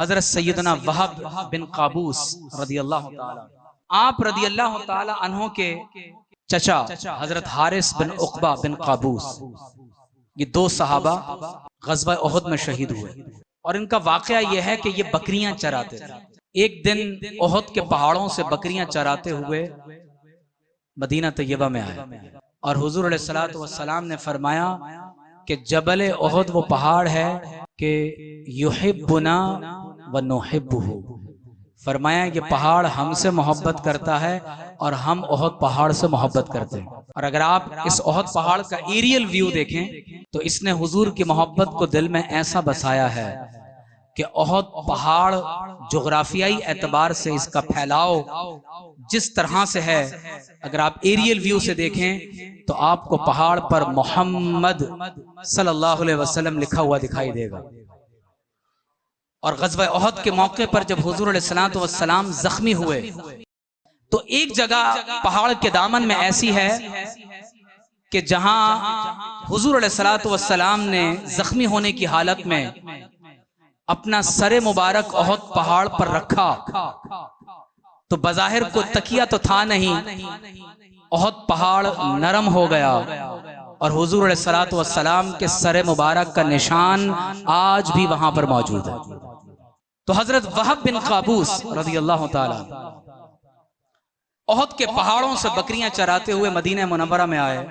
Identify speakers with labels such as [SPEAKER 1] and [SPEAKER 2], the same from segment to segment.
[SPEAKER 1] حضرت سیدنا وہب بن قابوس رضی اللہ تعالی، آپ رضی اللہ تعالی عنہ کے چچا حضرت حارث بن عقبہ بن قابوس، یہ دو صحابہ غزوہ احد میں شہید ہوئے، اور ان کا واقعہ یہ ہے کہ یہ بکریاں چراتے تھے۔ ایک دن احد کے پہاڑوں سے بکریاں چراتے ہوئے مدینہ طیبہ میں آئے، اور حضور علیہ الصلوۃ والسلام نے فرمایا کہ جبل احد وہ پہاڑ ہے کہ یحبنا ونحبہ، فرمایا یہ پہاڑ ہم سے محبت کرتا ہے اور ہم احد پہاڑ سے محبت کرتے ہیں۔ اور اگر آپ اس احد پہاڑ کا ایریل ویو دیکھیں تو اس نے حضور کی محبت کو دل میں ایسا بسایا ہے کہ احد پہاڑ جغرافیائی اعتبار سے اس کا پھیلاؤ جس طرح سے ہے، اگر آپ ایریل ویو سے دیکھیں تو آپ کو پہاڑ پر محمد صلی اللہ علیہ وسلم لکھا ہوا دکھائی دے گا۔ اور غزوہ احد کے موقع پر جب حضور علیہ السلام زخمی ہوئے تو ایک جگہ پہاڑ کے دامن میں ایسی ہے کہ جہاں حضور علیہ السلام نے زخمی ہونے کی حالت میں اپنا سر مبارک احد پہاڑ پر رکھا تو بظاہر کو تکیہ تو تھا نہیں، احد پہاڑ نرم ہو گیا اور حضور علیہ السلام کے سر مبارک کا نشان آج بھی وہاں پر موجود ہے۔ تو حضرت وہب بن قابوس رضی اللہ تعالی احد کے پہاڑوں سے بکریاں چراتے ہوئے مدینہ منورہ میں آئے،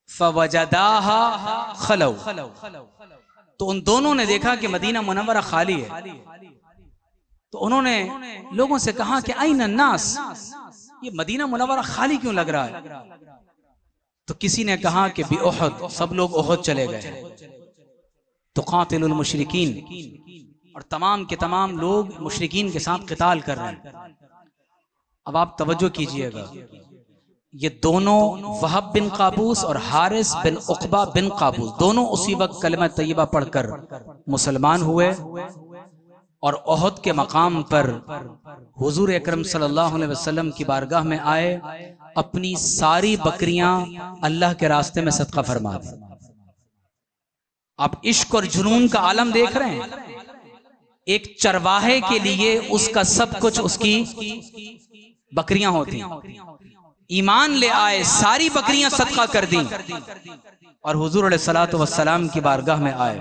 [SPEAKER 1] فوجداها خلو، تو ان دونوں نے دیکھا کہ مدینہ منورہ خالی ہے، تو انہوں نے لوگوں سے کہا کہ این الناس، یہ مدینہ منورہ خالی کیوں لگ رہا ہے؟ تو کسی نے کہا کہ بی احد، سب لوگ احد چلے گئے، تو قاتل المشرکین، اور تمام کے تمام لوگ مشرکین کے ساتھ قتال کر رہے ہیں۔ اب آپ توجہ کیجئے گا، یہ دونوں وہب بن قابوس اور حارث بن عقبہ بن قابوس دونوں اسی وقت کلمہ طیبہ پڑھ کر مسلمان ہوئے، اور احد کے مقام پر حضور اکرم صلی اللہ علیہ وسلم کی بارگاہ میں آئے، اپنی ساری بکریاں اللہ کے راستے میں صدقہ فرما دی۔ آپ عشق اور جنون کا عالم دیکھ رہے ہیں، ایک چرواہے کے لیے اس کا سب کچھ اس کی بکریاں ہوتی ہیں، ایمان لے آئے، ساری بکریاں صدقہ کر دیں، اور حضور علیہ السلام کی بارگاہ میں آئے۔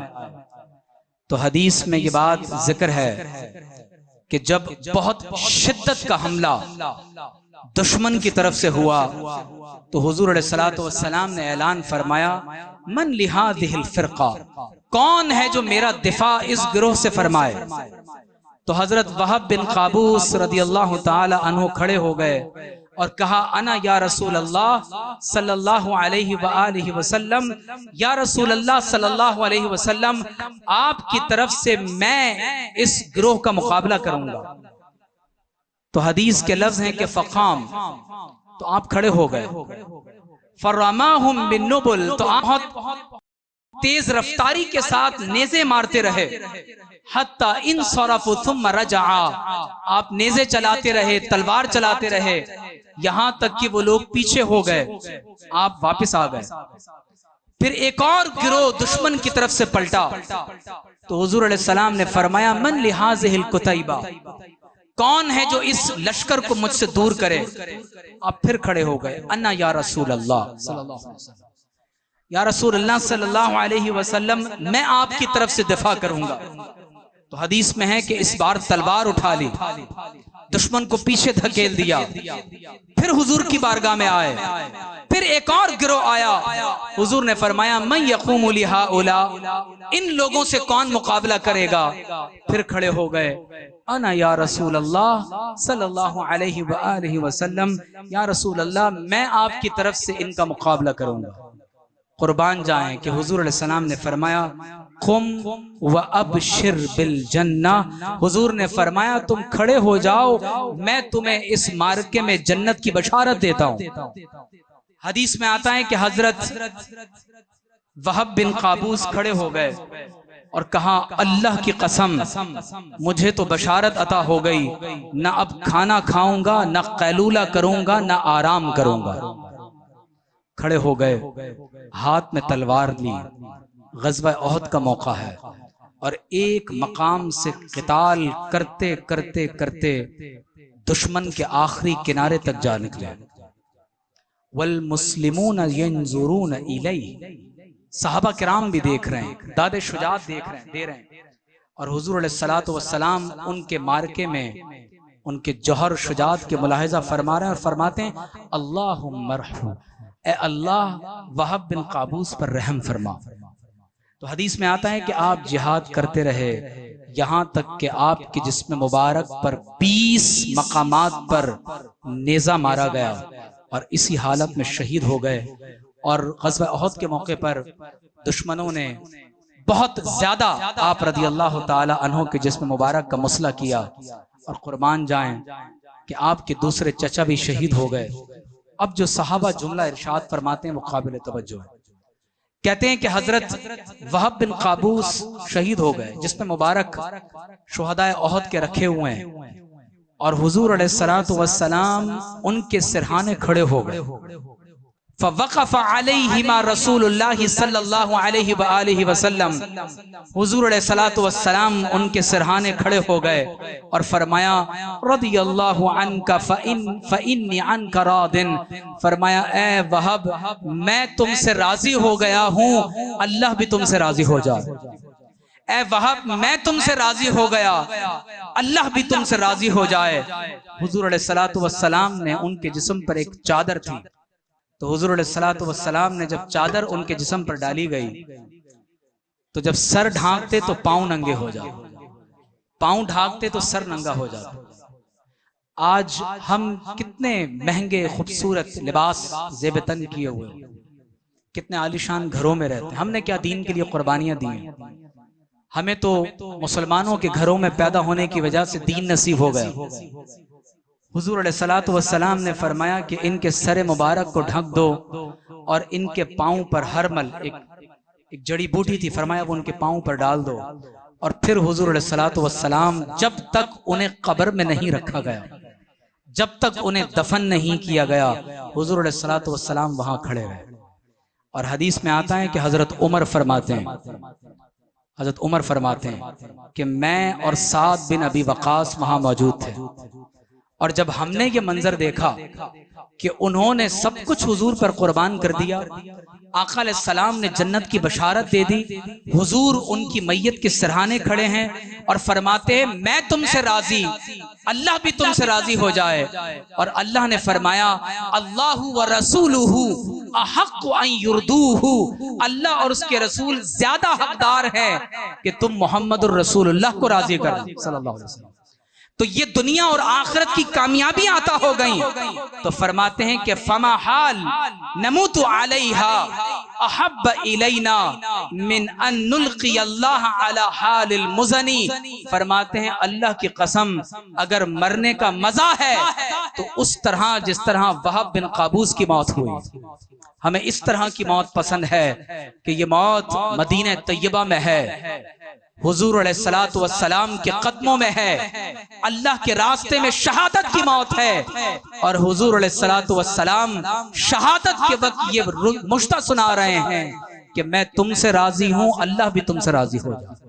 [SPEAKER 1] تو حدیث میں یہ بات ذکر ہے کہ جب بہت شدت کا حملہ دشمن کی طرف سے ہوا تو حضور علیہ السلام نے اعلان فرمایا، من لہذہ الفرقہ، کون ہے جو میرا دفاع اس گروہ سے فرمائے؟ تو حضرت وہب بن قابوس رضی اللہ تعالی عنہ کھڑے ہو گئے اور کہا، انا یا رسول اللہ صلی اللہ علیہ وآلہ وسلم، یا رسول اللہ صلی اللہ علیہ وسلم، آپ کی طرف سے میں اس گروہ کا مقابلہ کروں گا۔ تو حدیث کے لفظ ہیں کہ فقام، تو آپ کھڑے ہو گئے، فرماہم بالنبل، تو آپ تیز رفتاری کے ساتھ نیزے مارتے رہے، حتی انصرفوا ثم رجعا، آپ نیزے چلاتے رہے، تلوار چلاتے رہے، یہاں تک کہ وہ لوگ پیچھے ہو گئے، آپ واپس آ گئے۔ پھر ایک اور گروہ دشمن کی طرف سے پلٹا تو حضور علیہ السلام نے فرمایا، من لہذہ الکتیبہ، کون ہے جو اس لشکر کو مجھ سے دور کرے؟ آپ پھر کھڑے ہو گئے، انا یا رسول اللہ صلی اللہ علیہ وسلم، یا رسول اللہ صلی اللہ علیہ وسلم، میں آپ کی طرف سے دفاع کروں گا۔ تو حدیث میں ہے کہ اس بار تلوار اٹھا لی، دشمن کو پیچھے دھکیل دیا، پھر حضور کی بارگاہ میں آئے، پھر ایک اور گروہ آیا، حضور نے فرمایا، من یقوم لہؤلاء، ان لوگوں سے کون مقابلہ کرے گا؟ پھر کھڑے ہو گئے، انا یا رسول اللہ صلی اللہ علیہ وآلہ وسلم، یا رسول اللہ، میں آپ کی طرف سے ان کا مقابلہ کروں گا۔ قربان جائیں کہ حضور علیہ السلام نے فرمایا، قم وابشر بالجنہ، حضور نے فرمایا تم کھڑے ہو جاؤ، میں تمہیں اس معرکے میں جنت کی بشارت دیتا ہوں۔ حدیث میں آتا ہے کہ حضرت وہب بن قابوس کھڑے ہو گئے اور کہا، اللہ کی قسم مجھے تو بشارت عطا ہو گئی، نہ اب کھانا کھاؤں گا، نہ قیلولہ کروں گا، نہ آرام کروں گا۔ کھڑے ہو گئے، ہاتھ میں تلوار لی، غزوہ احد کا موقع ہے، اور ایک مقام سے قتال کرتے کرتے کرتے دشمن کے آخری کنارے تک جا نکلے. والمسلمون ينظرون الیہ، صحابہ کرام بھی دیکھ رہے ہیں، داد شجاعت دے رہے ہیں، اور حضور علیہ الصلوۃ والسلام ان کے مارکے میں ان کے جوہر شجاعت کے ملاحظہ فرما رہے ہیں اور فرماتے ہیں اللہم ارحم، اے اللہ وہب بن قابوس پر رحم فرما. تو حدیث میں آتا ہے کہ آپ جہاد کرتے رہے یہاں تک کہ آپ کے جسم مبارک پر 20 مقامات پر نیزہ مارا گیا اور اسی حالت میں شہید ہو گئے. اور غزوہ احد کے موقع پر دشمنوں نے بہت زیادہ آپ رضی اللہ تعالی عنہ کے جسم مبارک کا مسئلہ کیا، اور قربان جائیں کہ آپ کے دوسرے چچا بھی شہید ہو گئے. اب جو صحابہ جملہ ارشاد فرماتے ہیں وہ قابل توجہ ہے. کہتے ہیں کہ حضرت وہب بن قابوس شہید ہو گئے، جسم مبارک شہدائے احد کے رکھے ہوئے ہیں، اور حضور علیہ الصلوۃ والسلام ان کے سرہانے کھڑے ہو گئے. فوقف علیہما رسول اللہ صلی اللہ علیہ وآلہ وسلم، حضور علیہ الصلوۃ والسلام ان کے سرہانے کھڑے ہو گئے اور فرمایا رضی اللہ عنک فإنی عنک راض، فرمایا اے وہب میں تم سے راضی ہو گیا ہوں، اللہ بھی تم سے راضی ہو جائے. اے وہب میں تم سے راضی ہو گیا، اللہ بھی تم سے راضی ہو جائے. حضور علیہ الصلوۃ والسلام نے ان کے جسم پر ایک چادر تھی، تو حضور علیہ الصلوۃ والسلام نے جب چادر ان کے جسم پر ڈالی گئی تو جب سر ڈھانکتے تو پاؤں ننگے ہو جاتے، پاؤں ڈھانکتے تو سر ننگا ہو جاتا. آج ہم کتنے مہنگے خوبصورت لباس زیب تن کیے ہوئے، کتنے عالیشان گھروں میں رہتے ہیں. ہم نے کیا دین کے لیے قربانیاں دی ہیں؟ ہمیں تو مسلمانوں کے گھروں میں پیدا ہونے کی وجہ سے دین نصیب ہو گیا. حضور علیہ الصلوۃ والسلام نے فرمایا کہ ان کے سر مبارک کو ڈھک دو، اور ان کے پاؤں پر ہرمل ایک جڑی بوٹی تھی، فرمایا وہ ان کے پاؤں پر ڈال دو. اور پھر حضور علیہ الصلوۃ والسلام جب تک انہیں قبر میں نہیں رکھا گیا، جب تک انہیں دفن نہیں کیا گیا، حضور علیہ الصلوۃ والسلام وہاں کھڑے رہے. اور حدیث میں آتا ہے کہ حضرت عمر فرماتے ہیں کہ میں اور سعد بن ابی وقاص وہاں موجود تھے، اور جب ہم نے یہ منظر دیکھا کہ انہوں نے سب کچھ حضور پر قربان کر دیا، آقا علیہ السلام نے جنت کی بشارت دے دی، حضور ان کی میت کے سرہانے کھڑے ہیں اور فرماتے ہیں میں تم سے راضی، اللہ بھی تم سے راضی ہو جائے. اور اللہ نے فرمایا اللہ ورسولہ احق ان یردوہ، اللہ اور اس کے رسول زیادہ حقدار ہیں کہ تم محمد الرسول اللہ کو راضی کر دیں صلی اللہ علیہ وسلم. تو یہ دنیا اور آخرت کی کامیابی عطا ہو گئیں. تو فرماتے ہیں کہ فما حال نموت علیہا احب الینا من ان نلقی اللہ علی حال المزنی، فرماتے ہیں اللہ کی قسم اگر مرنے کا مزہ ہے تو اس طرح جس طرح وہب بن قابوس کی موت ہوئی، ہمیں اس طرح کی موت پسند ہے کہ یہ موت مدینہ طیبہ میں ہے، حضور علیہ الصلوۃ والسلام کے قدموں میں ہے، اللہ کے راستے میں شہادت کی موت ہے. اور حضور علیہ الصلوۃ والسلام شہادت کے وقت یہ مشتہ سنا رہے ہیں کہ میں تم سے راضی ہوں، اللہ بھی تم سے راضی ہو جائے.